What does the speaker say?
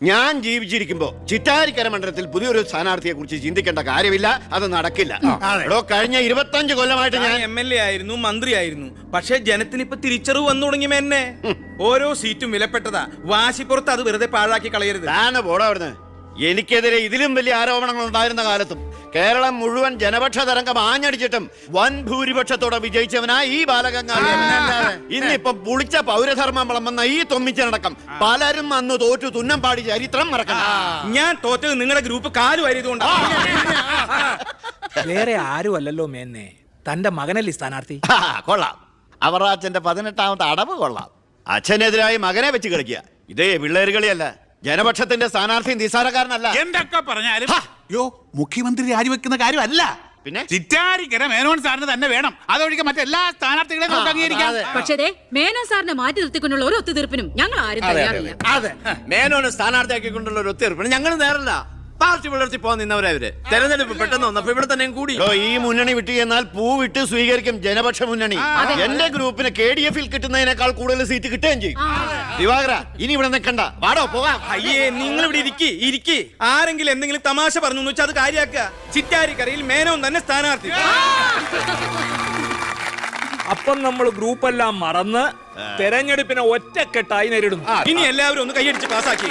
ഞാൻ ജീവിച്ചിരിക്കുമ്പോ ചിറ്റാരിക്കര മണ്ഡലത്തിൽ പുതിയൊരു സ്ഥാനാർത്ഥിയെ കുറിച്ച് ചിന്തിക്കേണ്ട കാര്യമില്ല, അത് നടക്കില്ല. എടോ, കഴിഞ്ഞ 25 കൊല്ലമായിട്ട് ഞാൻ MLA ആയിരുന്നു, മന്ത്രിയായിരുന്നു. പക്ഷെ ജനത്തിന് ഇപ്പൊ തിരിച്ചറിവ് വന്നു തുടങ്ങി എന്നെ. ഓരോ സീറ്റും വിലപ്പെട്ടതാ. വാശിപ്പുറത്ത് അത് വെറുതെ പാഴാക്കി കളയരുത്. പോടാ അവിടുന്ന്. എനിക്കെതിരെ ഇതിലും വലിയ ആരോപണങ്ങൾ ഉണ്ടായിരുന്ന കാലത്തും കേരളം മുഴുവൻ ജനപക്ഷ തരംഗം ആഞ്ഞടിച്ചിട്ടും വൻ ഭൂരിപക്ഷത്തോടെ വിജയിച്ചവനാ ഈ ബാലഗംഗാധര. ഇന്നിപ്പൊ പുളിച്ച പൗരധർമ്മം വിളമ്പുന്ന ഈ തൊമ്മിച്ചടക്കം പലരും അന്ന് തോറ്റു തുന്നം പാടി ചരിത്രം മറക്കണം. ഞാൻ തോറ്റത് നിങ്ങളുടെ ഗ്രൂപ്പ് കാലുവായതുകൊണ്ടാണ്. വേറെ ആരും അല്ലല്ലോ മേന്നെ, തന്റെ മകനല്ലേ സ്ഥാനാർത്ഥി. കൊള്ളാം, അവർ അച്ഛന്റെ 18ാമത്തെ അടവ് കൊള്ളാം. അച്ഛനെതിരായി മകനെ വെച്ച് കളിക്കുക. ഇതേ പിള്ളേര് കളിയല്ല. ജനപക്ഷത്തിന്റെ സ്ഥാനാർത്ഥി നിസ്സാരക്കാരനല്ല. എന്തൊക്കെ പറഞ്ഞാലും മുഖ്യമന്ത്രി രാജിവെക്കുന്ന കാര്യമല്ല. പിന്നെ ചിറ്റാരിക്കര മേനോൻ സാറിന് തന്നെ വേണം. അതൊഴികെ മറ്റെല്ലാ സ്ഥാനാർത്ഥികളെയും നമുക്ക് അംഗീകരിക്കാം. പക്ഷേ മേനോൻ സാറിനെ മാറ്റി നിർത്തിക്കൊണ്ടുള്ള ഒരു ഒത്തുതീർപ്പിനും ഞങ്ങൾ ആരും തയ്യാറില്ല. അതെ, മേനോനെ സ്ഥാനാർത്ഥിയാക്കിക്കൊണ്ടുള്ള ഒരു ഒത്തുതീർപ്പിന് ഞങ്ങൾ നേരല്ല. പാർട്ടി പുലർത്തി പോകാൻ നിന്നവരവര് തെരഞ്ഞെടുപ്പ് പെട്ടെന്ന് വന്നപ്പോ ഇവിടെ തന്നെ കൂടി. ഈ മുന്നണി വിട്ടു എന്നാൽ പൂ വിട്ട് സ്വീകരിക്കും ജനപക്ഷ മുന്നണി. എന്റെ ഗ്രൂപ്പിന് KDF-ൽ കിട്ടുന്നതിനേക്കാൾ കൂടുതൽ സീറ്റ് കിട്ടുകയും ചെയ്യും. ദിവാകര, ഇനി ഇവിടെ നിൽക്കണ്ട, വാടോ പോകാം. അയ്യേ, നിങ്ങൾ ഇവിടെ ഇരിക്കി. ആരെങ്കിലും എന്തെങ്കിലും തമാശ പറഞ്ഞു വെച്ചാൽ അത് കാര്യാക്കുക. ചിറ്റാരിക്കരയിൽ മേനോൻ തന്നെ സ്ഥാനാർത്ഥി. അപ്പം നമ്മൾ ഗ്രൂപ്പെല്ലാം മറന്ന് തെരഞ്ഞെടുപ്പിനെ ഒറ്റക്കെട്ടായി നേരിടുന്നു. ഇനി എല്ലാവരും ഒന്ന് കൈയടിച്ച് പാസ്സാക്കി.